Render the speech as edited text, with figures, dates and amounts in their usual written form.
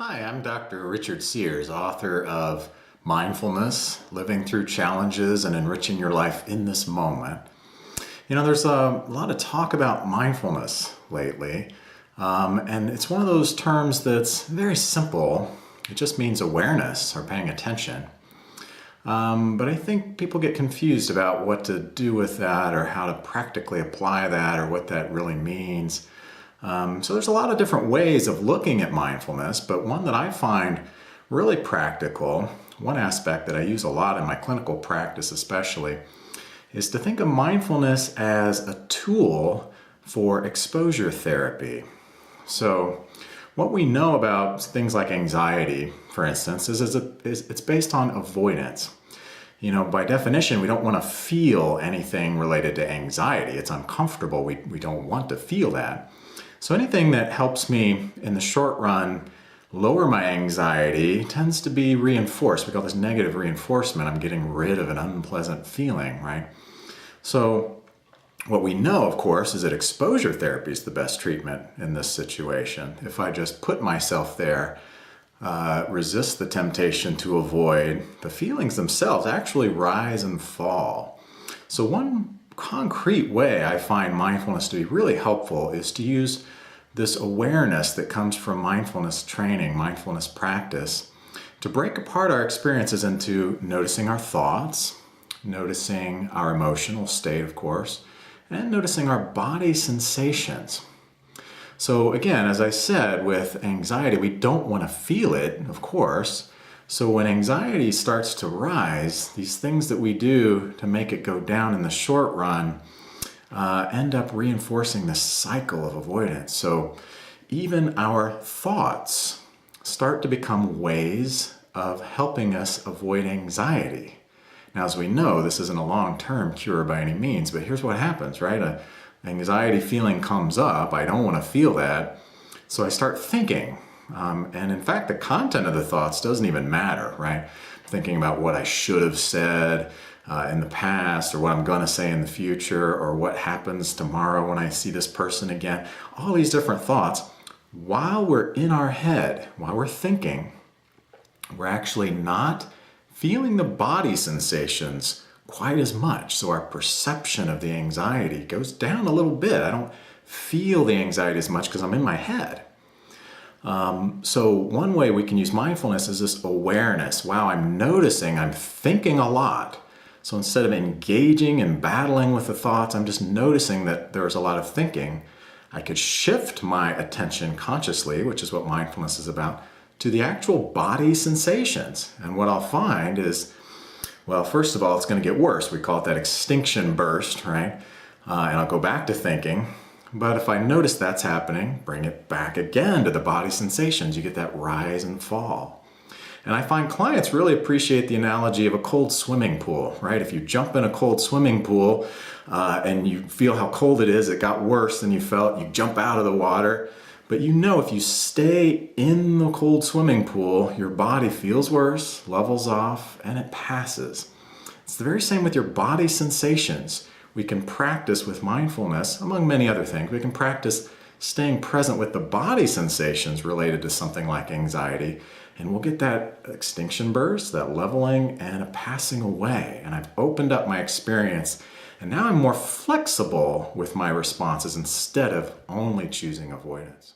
Hi, I'm Dr. Richard Sears, author of Mindfulness, Living Through Challenges and Enriching Your Life in This Moment. There's a lot of talk about mindfulness lately, and it's one of those terms that's very simple. It just means awareness or paying attention. But I think people get confused about what to do with that or how to practically apply that or what that really means. So there's a lot of different ways of looking at mindfulness, but one that I find really practical, one aspect that I use a lot in my clinical practice especially, is to think of mindfulness as a tool for exposure therapy. So what we know about things like anxiety, for instance, is it's based on avoidance. By definition, we don't want to feel anything related to anxiety. It's uncomfortable. We don't want to feel that. So anything that helps me in the short run lower my anxiety tends to be reinforced. We call this negative reinforcement. I'm getting rid of an unpleasant feeling, right? So what we know, of course, is that exposure therapy is the best treatment in this situation. If I just put myself there, resist the temptation to avoid, the feelings themselves actually rise and fall. So one concrete way I find mindfulness to be really helpful is to use this awareness that comes from mindfulness training, mindfulness practice, to break apart our experiences into noticing our thoughts, noticing our emotional state, of course, and noticing our body sensations. So again, as I said, with anxiety, we don't want to feel it, of course. So when anxiety starts to rise, these things that we do to make it go down in the short run end up reinforcing this cycle of avoidance. So even our thoughts start to become ways of helping us avoid anxiety. Now, as we know, this isn't a long-term cure by any means, but here's what happens, right? An anxiety feeling comes up. I don't want to feel that. So I start thinking. And in fact, the content of the thoughts doesn't even matter, right? Thinking about what I should have said in the past, or what I'm going to say in the future, or what happens tomorrow when I see this person again. All these different thoughts. While we're in our head, while we're thinking, we're actually not feeling the body sensations quite as much. So our perception of the anxiety goes down a little bit. I don't feel the anxiety as much because I'm in my head. So one way we can use mindfulness is this awareness. Wow, I'm noticing, I'm thinking a lot. So instead of engaging and battling with the thoughts, I'm just noticing that there's a lot of thinking. I could shift my attention consciously, which is what mindfulness is about, to the actual body sensations. And what I'll find is, well, first of all, it's going to get worse. We call it that extinction burst, right? And I'll go back to thinking. But if I notice that's happening, bring it back again to the body sensations. You get that rise and fall. And I find clients really appreciate the analogy of a cold swimming pool, right? If you jump in a cold swimming pool and you feel how cold it is, it got worse than you felt, you jump out of the water. But if you stay in the cold swimming pool, your body feels worse, levels off, and it passes. It's the very same with your body sensations. We can practice with mindfulness, among many other things. We can practice staying present with the body sensations related to something like anxiety, and we'll get that extinction burst, that leveling, and a passing away. And I've opened up my experience, and now I'm more flexible with my responses instead of only choosing avoidance.